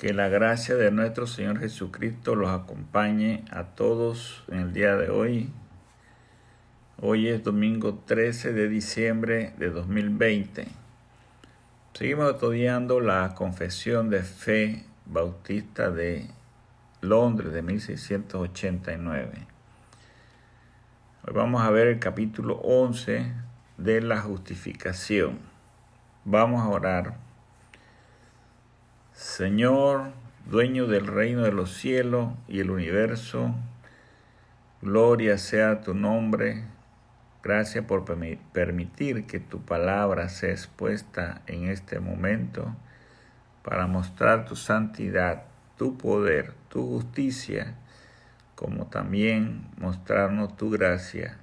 Que la gracia de nuestro Señor Jesucristo los acompañe a todos en el día de hoy. Hoy es domingo 13 de diciembre de 2020. Seguimos estudiando la Confesión de Fe Bautista de Londres de 1689. Hoy vamos a ver el capítulo 11 de la justificación. Vamos a orar. Señor, dueño del reino de los cielos y el universo, gloria sea tu nombre. Gracias por permitir que tu palabra sea expuesta en este momento para mostrar tu santidad, tu poder, tu justicia, como también mostrarnos tu gracia.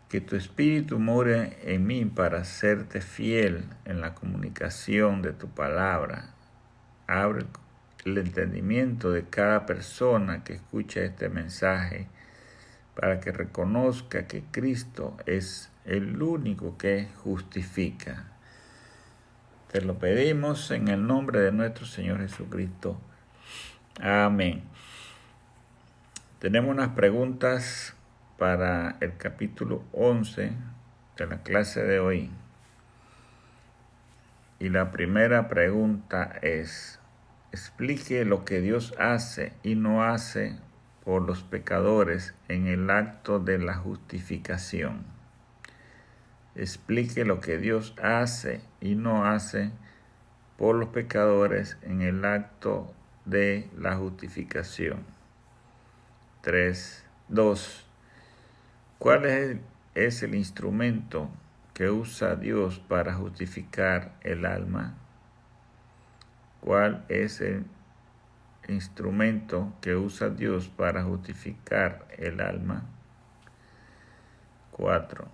Que tu Espíritu more en mí para serte fiel en la comunicación de tu palabra. Abre el entendimiento de cada persona que escucha este mensaje para que reconozca que Cristo es el único que justifica. Te lo pedimos en el nombre de nuestro Señor Jesucristo. Amén. Tenemos unas preguntas para el capítulo 11 de la clase de hoy. Y la primera pregunta es: explique lo que Dios hace y no hace por los pecadores en el acto de la justificación. Explique lo que Dios hace y no hace por los pecadores en el acto de la justificación. 2. ¿Cuál es el instrumento que usa Dios para justificar el alma? ¿Cuál es el instrumento que usa Dios para justificar el alma? 4.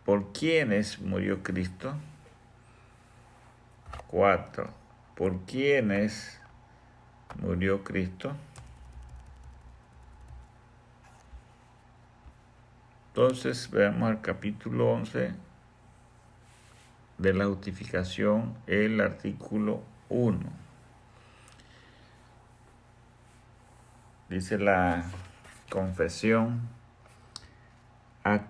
¿Por quiénes murió Cristo? 4. ¿Por quiénes murió Cristo? Entonces veamos el capítulo 11 de la justificación, el artículo 1. Dice la confesión: a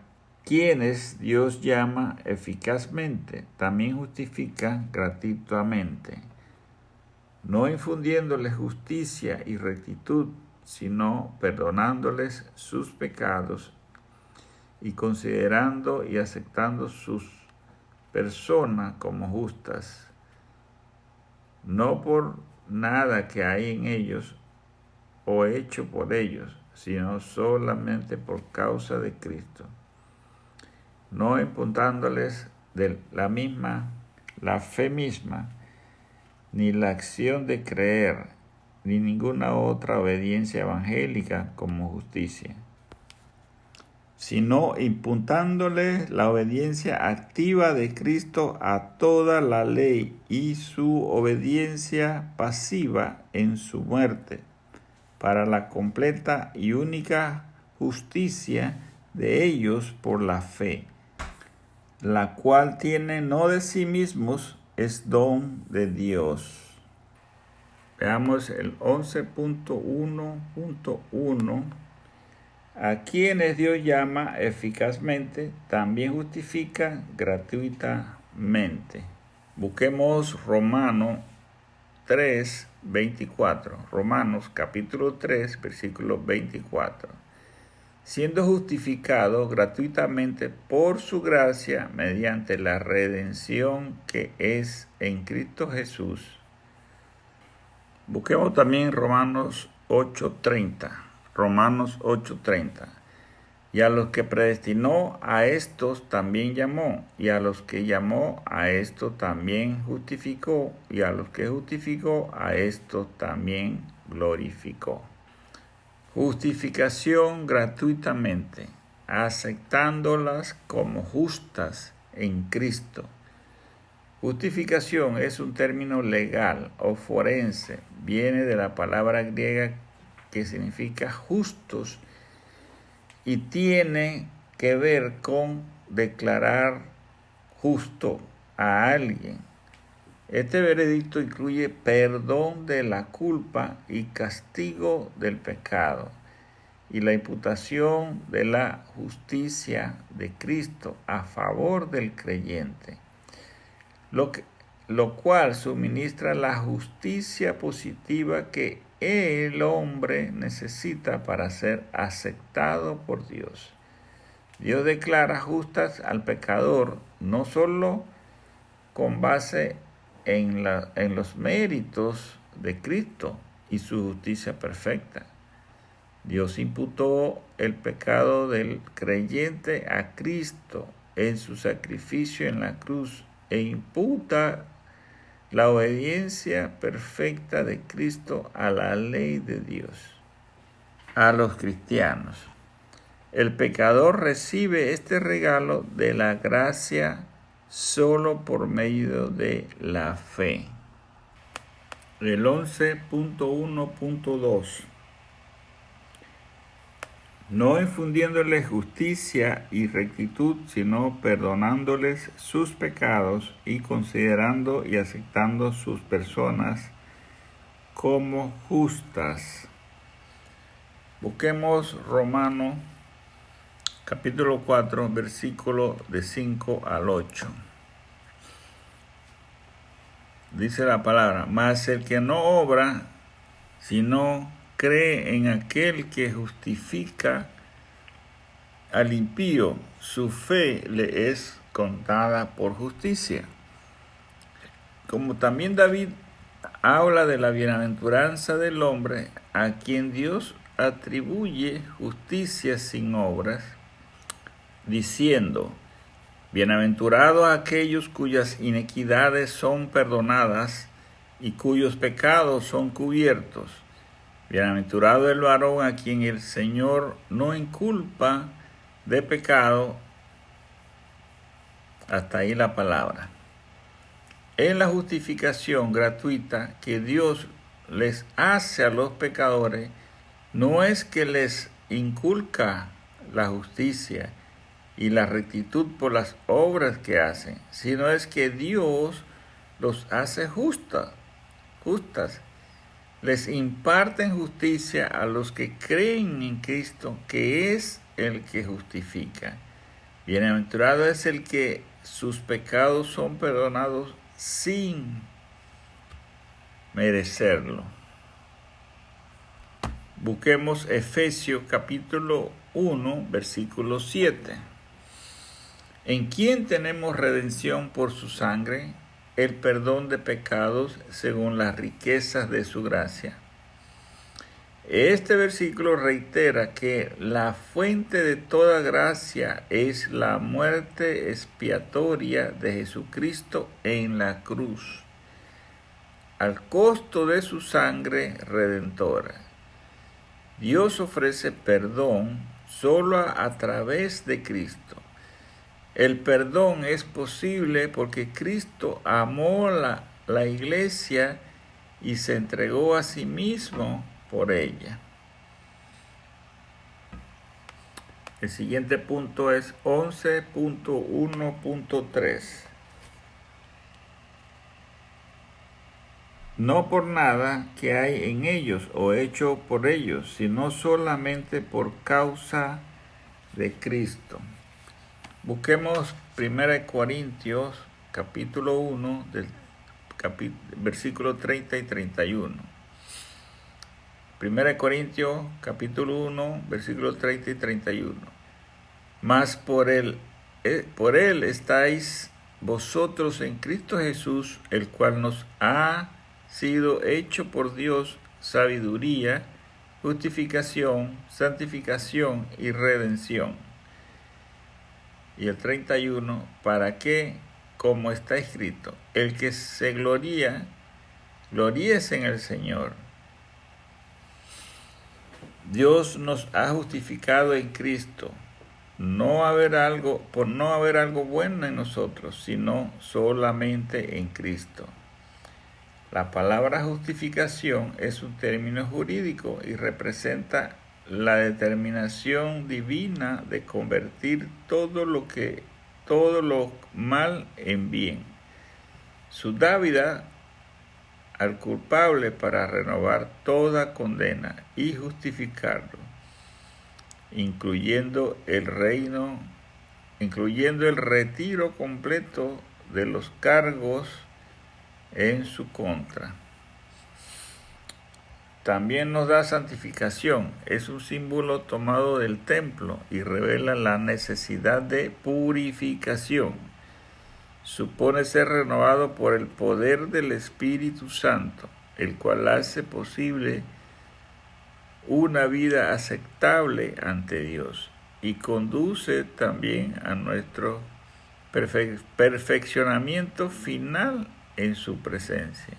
quienes Dios llama eficazmente, también justifica gratuitamente, no infundiéndoles justicia y rectitud, sino perdonándoles sus pecados y considerando y aceptando sus personas como justas, no por nada que hay en ellos o hecho por ellos, sino solamente por causa de Cristo, no imputándoles de la fe misma, ni la acción de creer, ni ninguna otra obediencia evangélica como justicia, sino imputándole la obediencia activa de Cristo a toda la ley y su obediencia pasiva en su muerte, para la completa y única justicia de ellos por la fe, la cual tiene no de sí mismos, es don de Dios. Veamos el 11.1.1. A quienes Dios llama eficazmente, también justifica gratuitamente. Busquemos Romanos 3:24. Romanos capítulo 3, versículo 24. Siendo justificado gratuitamente por su gracia mediante la redención que es en Cristo Jesús. Busquemos también Romanos 8:30. Romanos 8:30. Y a los que predestinó, a estos también llamó, y a los que llamó, a estos también justificó, y a los que justificó, a estos también glorificó. Justificación gratuitamente, aceptándolas como justas en Cristo. Justificación es un término legal o forense, viene de la palabra griega que significa justos y tiene que ver con declarar justo a alguien Este veredicto incluye perdón de la culpa y castigo del pecado, y la imputación de la justicia de Cristo a favor del creyente, lo cual suministra la justicia positiva que el hombre necesita para ser aceptado por Dios. Dios declara justas al pecador no solo con base en los méritos de Cristo y su justicia perfecta. Dios imputó el pecado del creyente a Cristo en su sacrificio en la cruz e imputa la obediencia perfecta de Cristo a la ley de Dios. A los cristianos, el pecador recibe este regalo de la gracia solo por medio de la fe. El 11.1.2. No infundiéndoles justicia y rectitud, sino perdonándoles sus pecados y considerando y aceptando sus personas como justas. Busquemos Romanos capítulo 4, versículo de 5 al 8. Dice la palabra: mas el que no obra, sino cree en aquel que justifica al impío, su fe le es contada por justicia. Como también David habla de la bienaventuranza del hombre a quien Dios atribuye justicia sin obras, diciendo: bienaventurados aquellos cuyas iniquidades son perdonadas y cuyos pecados son cubiertos. Bienaventurado el varón a quien el Señor no inculpa de pecado. Hasta ahí la palabra. En la justificación gratuita que Dios les hace a los pecadores, no es que les inculca la justicia y la rectitud por las obras que hacen, sino es que Dios los hace justas. Les imparten justicia a los que creen en Cristo, que es el que justifica. Bienaventurado es el que sus pecados son perdonados sin merecerlo. Busquemos Efesios capítulo 1, versículo 7. ¿En quién tenemos redención por su sangre? El perdón de pecados según las riquezas de su gracia. Este versículo reitera que la fuente de toda gracia es la muerte expiatoria de Jesucristo en la cruz, al costo de su sangre redentora. Dios ofrece perdón solo a través de Cristo. El perdón es posible porque Cristo amó la iglesia y se entregó a sí mismo por ella. El siguiente punto es 11.1.3. No por nada que hay en ellos o hecho por ellos, sino solamente por causa de Cristo. Busquemos 1 Corintios capítulo 1 del versículo 30 y 31. 1 Corintios capítulo 1 versículo 30 y 31. Mas por él estáis vosotros en Cristo Jesús, el cual nos ha sido hecho por Dios sabiduría, justificación, santificación y redención. Y el 31, para que, como está escrito, el que se gloríe en el Señor. Dios nos ha justificado en Cristo, por no haber algo bueno en nosotros, sino solamente en Cristo. La palabra justificación es un término jurídico y representa la determinación divina de convertir todo lo mal en bien. su dávida al culpable para renovar toda condena y justificarlo, incluyendo el retiro completo de los cargos en su contra. También nos da santificación. Es un símbolo tomado del templo y revela la necesidad de purificación. Supone ser renovado por el poder del Espíritu Santo, el cual hace posible una vida aceptable ante Dios y conduce también a nuestro perfeccionamiento final en su presencia.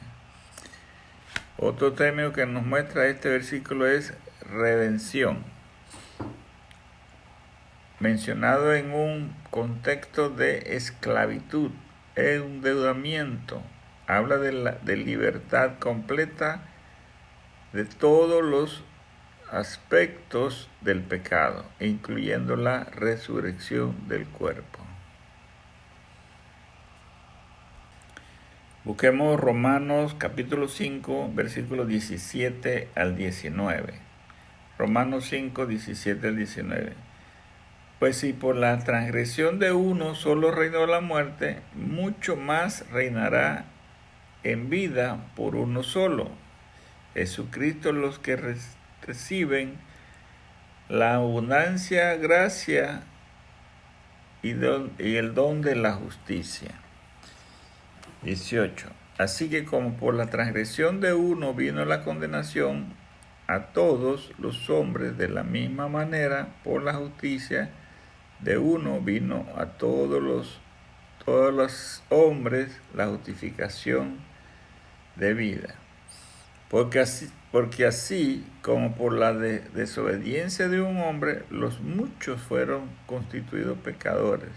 Otro término que nos muestra este versículo es redención, mencionado en un contexto de esclavitud, endeudamiento. Habla de libertad completa de todos los aspectos del pecado, incluyendo la resurrección del cuerpo. Busquemos Romanos capítulo 5, versículos 17 al 19. Romanos 5, 17 al 19. Pues si por la transgresión de uno solo reinó la muerte, mucho más reinará en vida por uno solo, Jesucristo, los que reciben la abundancia, gracia y el don de la justicia. 18. Así que como por la transgresión de uno vino la condenación a todos los hombres, de la misma manera por la justicia de uno vino a todos los hombres la justificación de vida. Porque así como por la desobediencia de un hombre, los muchos fueron constituidos pecadores,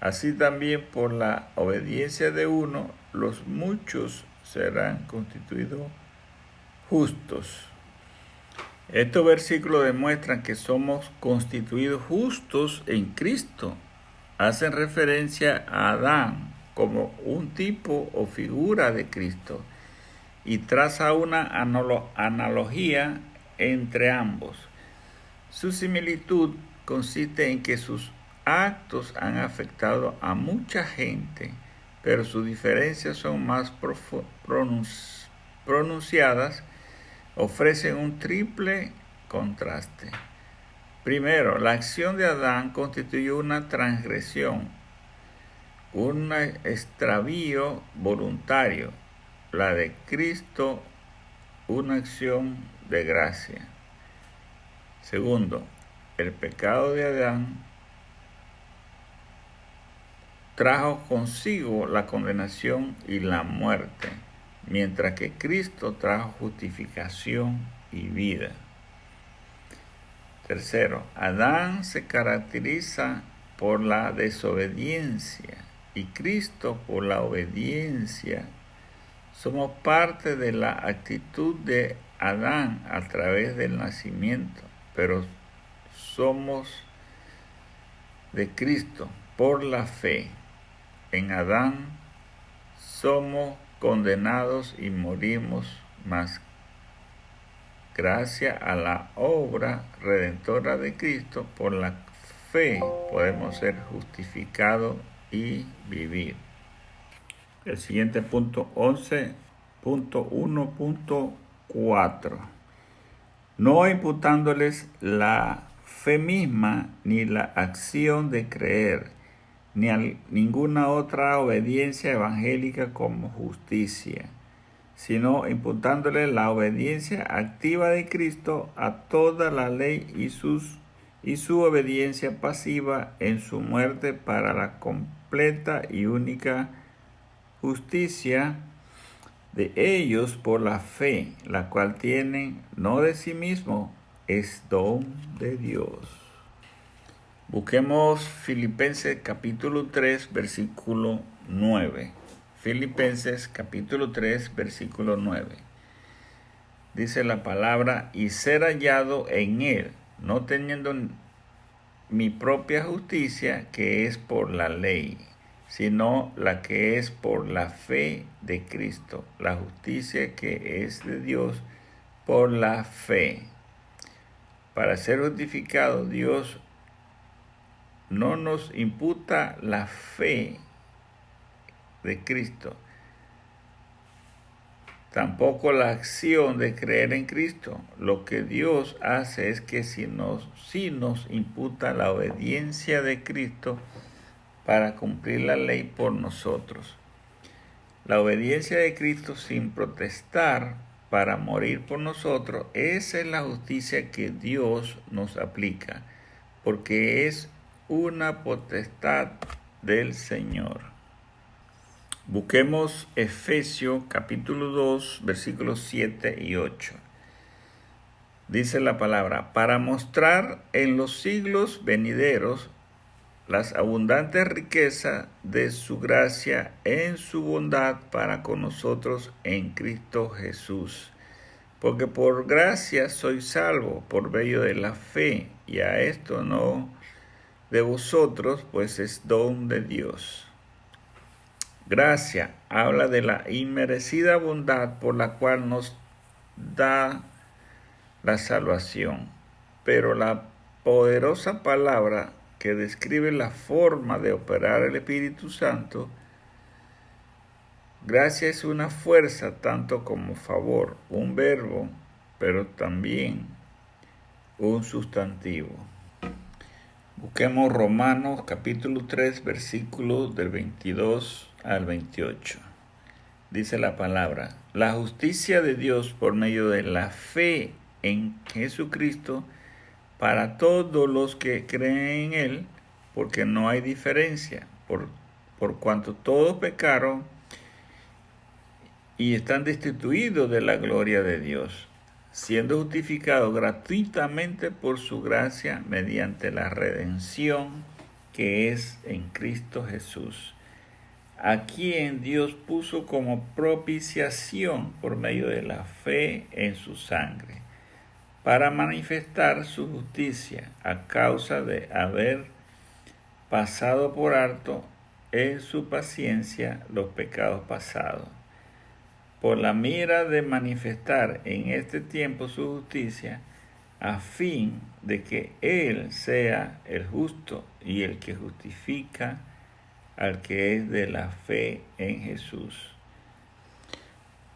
así también por la obediencia de uno, los muchos serán constituidos justos. Estos versículos demuestran que somos constituidos justos en Cristo. Hacen referencia a Adán como un tipo o figura de Cristo y traza una analogía entre ambos. Su similitud consiste en que sus actos han afectado a mucha gente, pero sus diferencias son más pronunciadas, ofrecen un triple contraste. Primero, la acción de Adán constituyó una transgresión, un extravío voluntario. La de Cristo, una acción de gracia. Segundo, el pecado de Adán trajo consigo la condenación y la muerte, mientras que Cristo trajo justificación y vida. Tercero, Adán se caracteriza por la desobediencia y Cristo por la obediencia. Somos parte de la actitud de Adán a través del nacimiento, pero somos de Cristo por la fe. En Adán somos condenados y morimos, mas gracias a la obra redentora de Cristo, por la fe podemos ser justificados y vivir. El siguiente punto, 11.1.4. No imputándoles la fe misma, ni la acción de creer, ni a ninguna otra obediencia evangélica como justicia, sino imputándoles la obediencia activa de Cristo a toda la ley y su obediencia pasiva en su muerte para la completa y única justicia de ellos por la fe, la cual tienen no de sí mismo, es don de Dios. Busquemos Filipenses capítulo 3, versículo 9. Filipenses capítulo 3, versículo 9. Dice la palabra, y ser hallado en él, no teniendo mi propia justicia, que es por la ley, sino la que es por la fe de Cristo, la justicia que es de Dios por la fe. Para ser justificado, Dios no nos imputa la fe de Cristo, tampoco la acción de creer en Cristo. Lo que Dios hace es que sí nos imputa la obediencia de Cristo para cumplir la ley por nosotros. La obediencia de Cristo sin protestar para morir por nosotros, esa es la justicia que Dios nos aplica, porque es una potestad del Señor. Busquemos Efesios capítulo 2, versículos 7 y 8. Dice la palabra: para mostrar en los siglos venideros las abundantes riquezas de su gracia en su bondad para con nosotros en Cristo Jesús. Porque por gracia sois salvos por medio de la fe, y a esto no de vosotros, pues es don de Dios. Gracia habla de la inmerecida bondad por la cual nos da la salvación, pero la poderosa palabra que describe la forma de operar el Espíritu Santo, gracia es una fuerza tanto como favor, un verbo, pero también un sustantivo. Busquemos Romanos capítulo 3, versículos del 22 al 28. Dice la palabra: la justicia de Dios por medio de la fe en Jesucristo para todos los que creen en Él, porque no hay diferencia, por cuanto todos pecaron y están destituidos de la gloria de Dios, siendo justificados gratuitamente por su gracia mediante la redención que es en Cristo Jesús, a quien Dios puso como propiciación por medio de la fe en su sangre, para manifestar su justicia a causa de haber pasado por alto en su paciencia los pecados pasados, por la mira de manifestar en este tiempo su justicia, a fin de que Él sea el justo y el que justifica al que es de la fe en Jesús.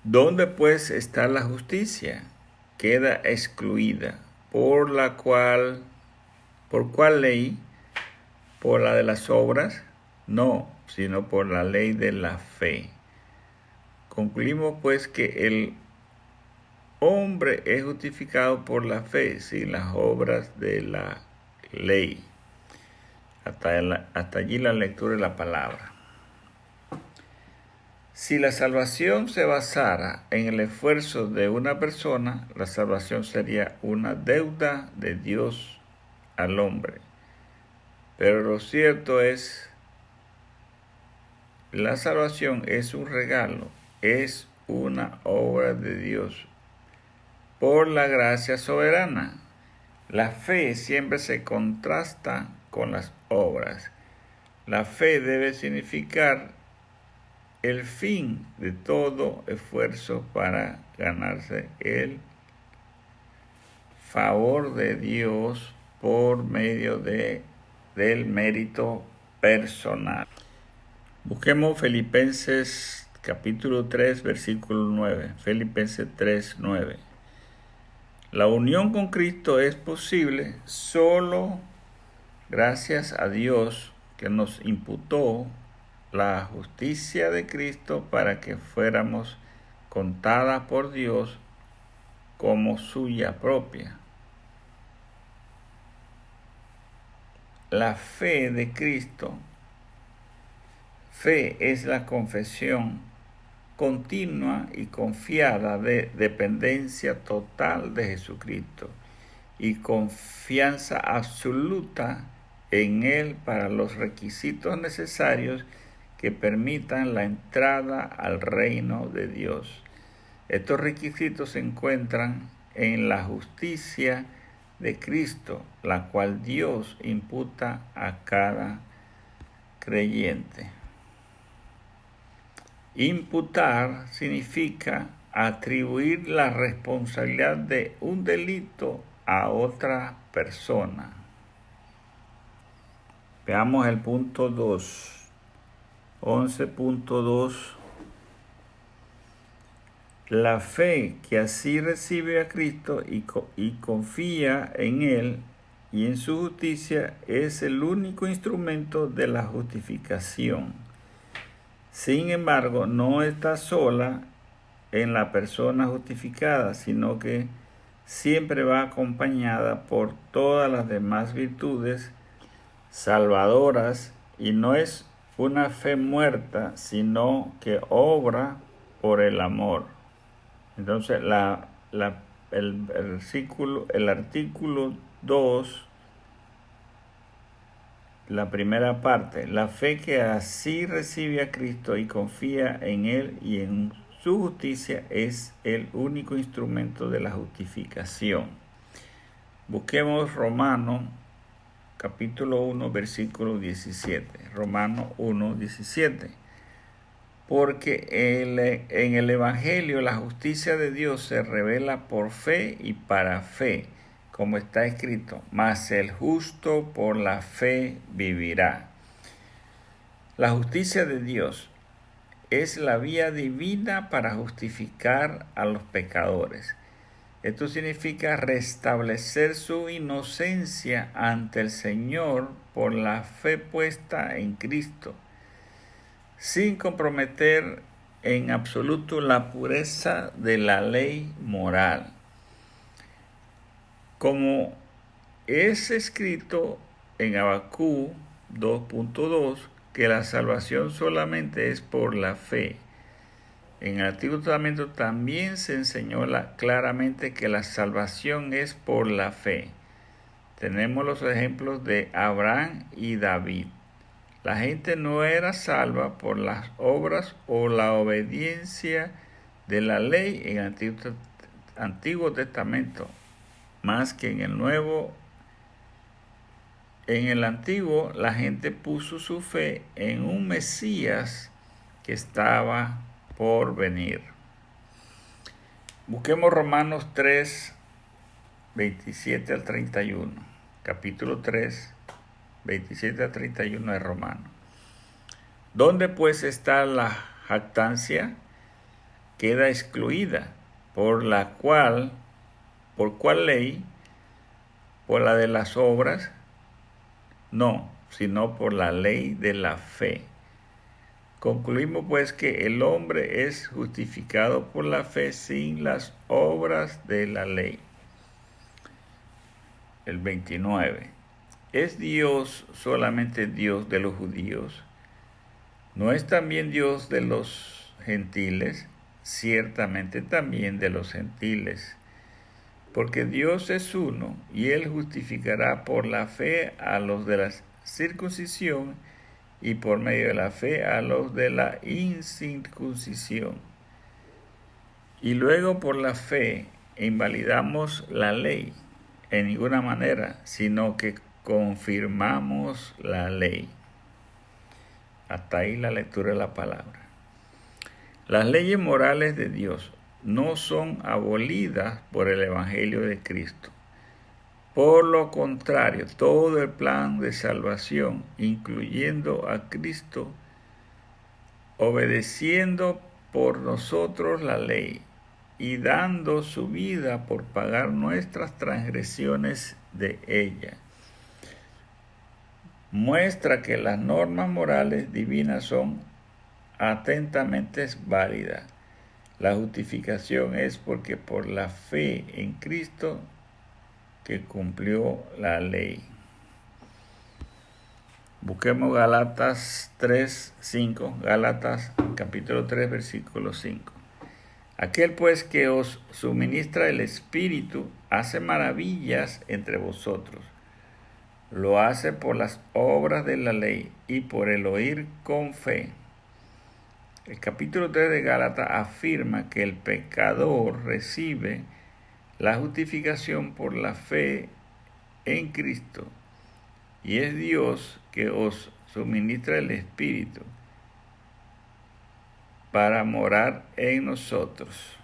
¿Dónde pues está la justicia? Queda excluida. ¿Por cuál ley? ¿Por la de las obras? No, sino por la ley de la fe. Concluimos pues que el hombre es justificado por la fe, sin las obras de la ley. Hasta allí la lectura de la palabra. Si la salvación se basara en el esfuerzo de una persona, la salvación sería una deuda de Dios al hombre. Pero lo cierto es, la salvación es un regalo, es una obra de Dios por la gracia soberana. La fe siempre se contrasta con las obras. La fe debe significar el fin de todo esfuerzo para ganarse el favor de Dios por medio del mérito personal. Busquemos Filipenses capítulo 3, versículo 9. Filipenses 3, 9. La unión con Cristo es posible solo gracias a Dios, que nos imputó la justicia de Cristo para que fuéramos contadas por Dios como suya propia. La fe de Cristo, fe es la confesión continua y confiada de dependencia total de Jesucristo y confianza absoluta en Él para los requisitos necesarios que permitan la entrada al reino de Dios. Estos requisitos se encuentran en la justicia de Cristo, la cual Dios imputa a cada creyente. Imputar significa atribuir la responsabilidad de un delito a otra persona. Veamos el punto 2. 11.2. La fe que así recibe a Cristo y confía en Él y en su justicia es el único instrumento de la justificación. Sin embargo, no está sola en la persona justificada, sino que siempre va acompañada por todas las demás virtudes salvadoras y no es una fe muerta, sino que obra por el amor. Entonces, el artículo 2, la primera parte, la fe que así recibe a Cristo y confía en Él y en su justicia es el único instrumento de la justificación. Busquemos Romanos capítulo 1, versículo 17. Romanos 1, 17. Porque en el Evangelio la justicia de Dios se revela por fe y para fe, como está escrito, mas el justo por la fe vivirá. La justicia de Dios es la vía divina para justificar a los pecadores. Esto significa restablecer su inocencia ante el Señor por la fe puesta en Cristo, sin comprometer en absoluto la pureza de la ley moral. Como es escrito en Habacuc 2.2, que la salvación solamente es por la fe. En el Antiguo Testamento también se enseñó claramente que la salvación es por la fe. Tenemos los ejemplos de Abraham y David. La gente no era salva por las obras o la obediencia de la ley en el Antiguo Testamento, más que en el Nuevo. En el Antiguo, la gente puso su fe en un Mesías que estaba por venir. Busquemos Romanos 3, 27 al 31. Capítulo 3, 27 a 31 de Romanos. ¿Dónde pues está la jactancia? Queda excluida. ¿Por cuál ley? ¿Por la de las obras? No, sino por la ley de la fe. Concluimos pues que el hombre es justificado por la fe sin las obras de la ley. El 29. ¿Es Dios solamente Dios de los judíos? ¿No es también Dios de los gentiles? Ciertamente también de los gentiles. Porque Dios es uno, y Él justificará por la fe a los de la circuncisión y por medio de la fe a los de la incircuncisión. Y luego por la fe invalidamos la ley en ninguna manera, sino que confirmamos la ley. Hasta ahí la lectura de la palabra. Las leyes morales de Dios no son abolidas por el Evangelio de Cristo. Por lo contrario, todo el plan de salvación, incluyendo a Cristo, obedeciendo por nosotros la ley y dando su vida por pagar nuestras transgresiones de ella, muestra que las normas morales divinas son atentamente válidas. La justificación es porque por la fe en Cristo que cumplió la ley. Busquemos Gálatas 3:5, Gálatas capítulo 3, versículo 5. Aquel pues que os suministra el Espíritu hace maravillas entre vosotros. Lo hace por las obras de la ley y por el oír con fe. El capítulo 3 de Gálatas afirma que el pecador recibe la justificación por la fe en Cristo, y es Dios que os suministra el Espíritu. para morar en nosotros.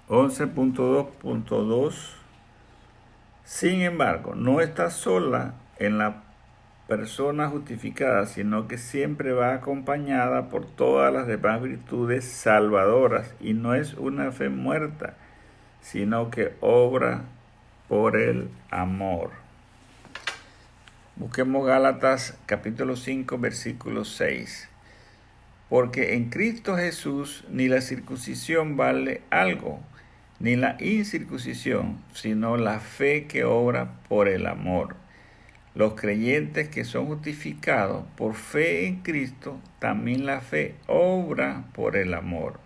11.2.2. Sin embargo, no está sola en la persona justificada, sino que siempre va acompañada por todas las demás virtudes salvadoras, y no es una fe muerta, sino que obra por el amor. Busquemos Gálatas capítulo 5, versículo 6. Porque en Cristo Jesús ni la circuncisión vale algo, ni la incircuncisión, sino la fe que obra por el amor. Los creyentes que son justificados por fe en Cristo, también la fe obra por el amor.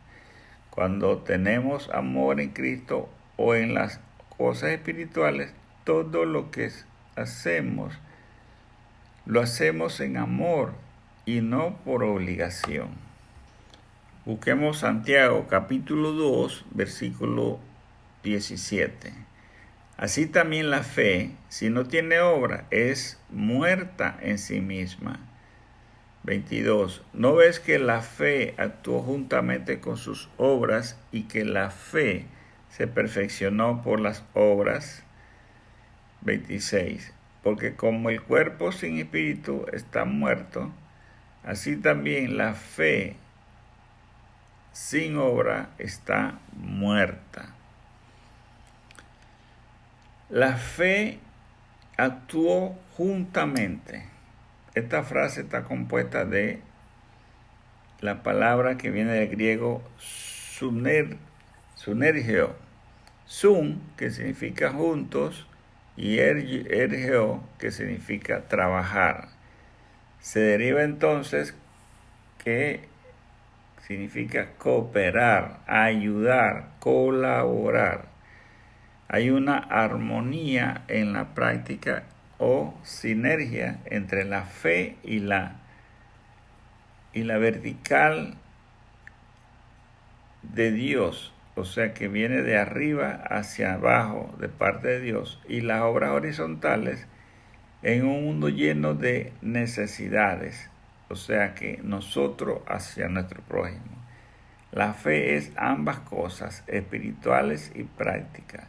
Cuando tenemos amor en Cristo o en las cosas espirituales, todo lo que hacemos, lo hacemos en amor y no por obligación. Busquemos Santiago capítulo 2, versículo 17. Así también la fe, si no tiene obra, es muerta en sí misma. 22. ¿No ves que la fe actuó juntamente con sus obras y que la fe se perfeccionó por las obras? 26. Porque como el cuerpo sin espíritu está muerto, así también la fe sin obra está muerta. La fe actuó juntamente. Esta frase está compuesta de la palabra que viene del griego sunergeo. Sun, que significa juntos, y ergeo, que significa trabajar. Se deriva entonces que significa cooperar, ayudar, colaborar. Hay una armonía en la práctica o sinergia entre la fe y la vertical de Dios, o sea que viene de arriba hacia abajo de parte de Dios, y las obras horizontales en un mundo lleno de necesidades, o sea que nosotros hacia nuestro prójimo. La fe es ambas cosas, espirituales y prácticas.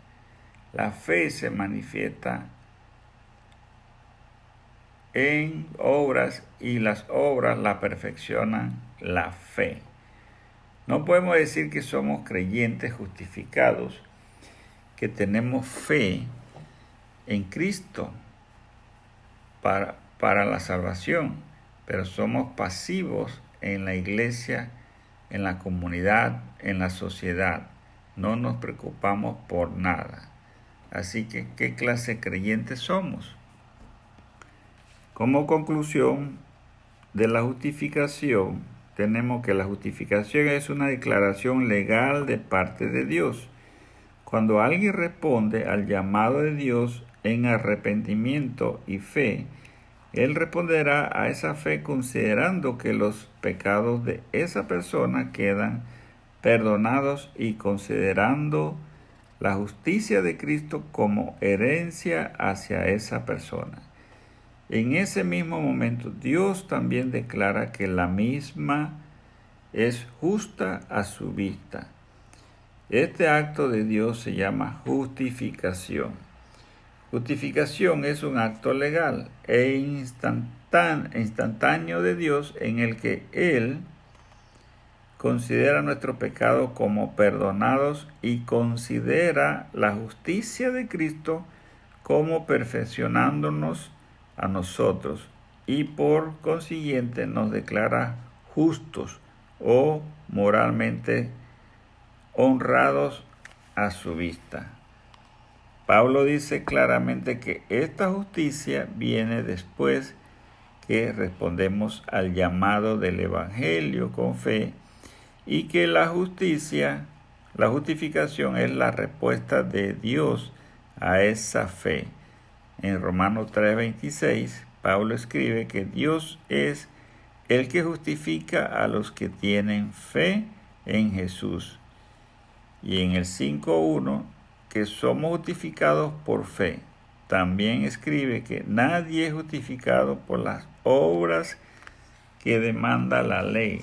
La fe se manifiesta en obras y las obras la perfeccionan la fe. No podemos decir que somos creyentes justificados, que tenemos fe en Cristo para la salvación, pero somos pasivos en la iglesia, en la comunidad, en la sociedad. No nos preocupamos por nada. Así que, ¿qué clase de creyentes somos? Como conclusión de la justificación, tenemos que la justificación es una declaración legal de parte de Dios. Cuando alguien responde al llamado de Dios en arrepentimiento y fe, Él responderá a esa fe considerando que los pecados de esa persona quedan perdonados y considerando la justicia de Cristo como herencia hacia esa persona. En ese mismo momento, Dios también declara que la misma es justa a su vista. Este acto de Dios se llama justificación. Justificación es un acto legal e instantáneo de Dios en el que Él considera nuestro pecado como perdonados y considera la justicia de Cristo como perfeccionándonos a nosotros, y por consiguiente nos declara justos o moralmente honrados a su vista. Pablo dice claramente que esta justicia viene después que respondemos al llamado del Evangelio con fe, y que la justificación es la respuesta de Dios a esa fe. En Romanos 3:26, Pablo escribe que Dios es el que justifica a los que tienen fe en Jesús. Y en el 5:1, que somos justificados por fe. También escribe que nadie es justificado por las obras que demanda la ley.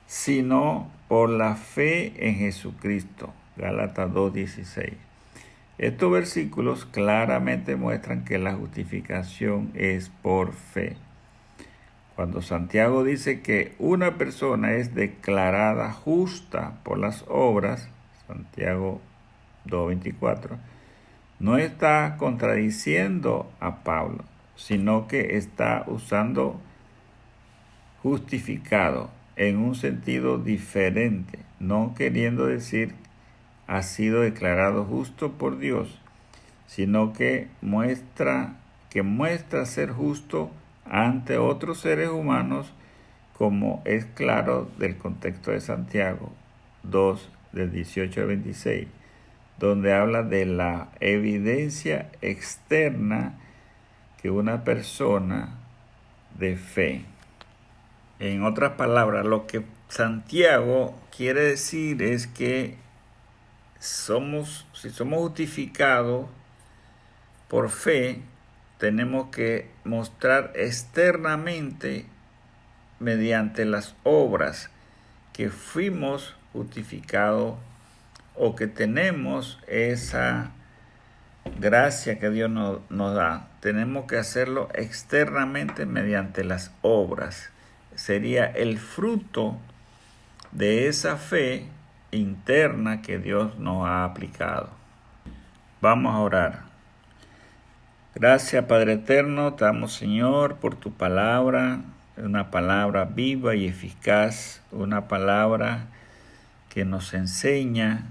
sino por la fe en Jesucristo. Gálatas 2:16. Estos versículos claramente muestran que la justificación es por fe. Cuando Santiago dice que una persona es declarada justa por las obras, Santiago 2:24, no está contradiciendo a Pablo, sino que está usando justificado en un sentido diferente, no queriendo decir ha sido declarado justo por Dios, sino que muestra ser justo ante otros seres humanos, como es claro del contexto de Santiago 2, del 18 al 26, donde habla de la evidencia externa que una persona de fe. En otras palabras, lo que Santiago quiere decir es que si somos justificados por fe, tenemos que mostrar externamente, mediante las obras, que fuimos justificados o que tenemos esa gracia que Dios nos da. Tenemos que hacerlo externamente mediante las obras. Sería el fruto de esa fe interna que Dios nos ha aplicado. Vamos a orar. Gracias, Padre eterno, te damos, Señor, por tu palabra, una palabra viva y eficaz, una palabra que nos enseña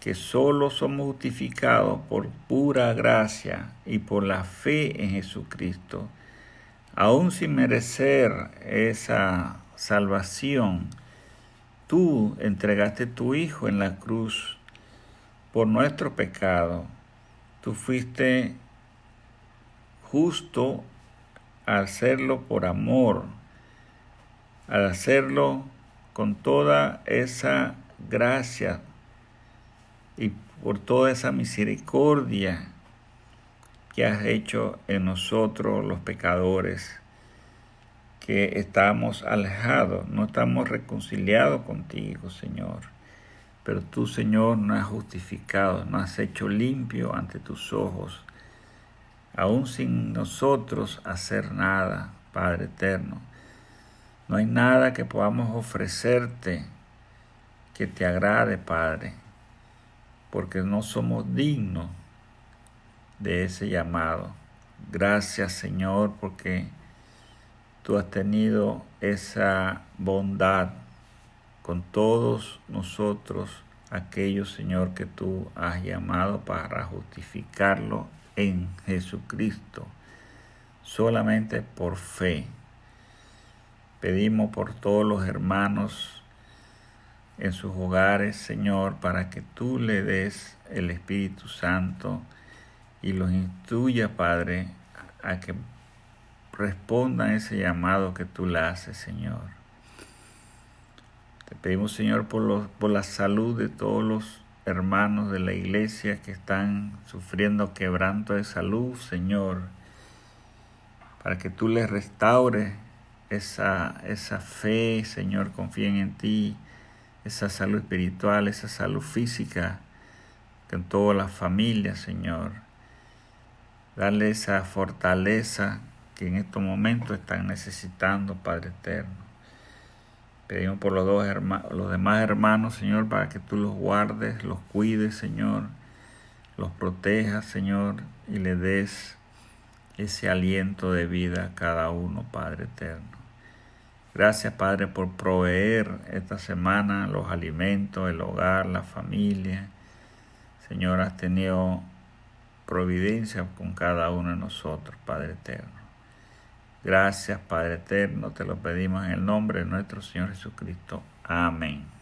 que solo somos justificados por pura gracia y por la fe en Jesucristo. Aún sin merecer esa salvación, tú entregaste tu Hijo en la cruz por nuestro pecado. Tú fuiste justo al hacerlo por amor, al hacerlo con toda esa gracia y por toda esa misericordia que has hecho en nosotros los pecadores, que estamos alejados, no estamos reconciliados contigo, Señor. Pero tú, Señor, nos has justificado, nos has hecho limpio ante tus ojos, aún sin nosotros hacer nada, Padre eterno. No hay nada que podamos ofrecerte que te agrade, Padre, porque no somos dignos de ese llamado. Gracias, Señor, porque tú has tenido esa bondad con todos nosotros, aquellos, Señor, que tú has llamado para justificarlo en Jesucristo, solamente por fe. Pedimos por todos los hermanos en sus hogares, Señor, para que tú le des el Espíritu Santo y los instruya, Padre, a que respondan a ese llamado que tú le haces, Señor. Te pedimos, Señor, por la salud de todos los hermanos de la iglesia que están sufriendo quebranto de salud, Señor, para que tú les restaures esa fe, Señor, confíen en ti, esa salud espiritual, esa salud física, que en todas las familias, Señor. Darle esa fortaleza que en estos momentos están necesitando, Padre eterno. Pedimos por los demás hermanos, Señor, para que tú los guardes, los cuides, Señor, los protejas, Señor, y le des ese aliento de vida a cada uno, Padre eterno. Gracias, Padre, por proveer esta semana los alimentos, el hogar, la familia. Señor, has tenido providencia con cada uno de nosotros, Padre eterno. Gracias, Padre eterno, te lo pedimos en el nombre de nuestro Señor Jesucristo. Amén.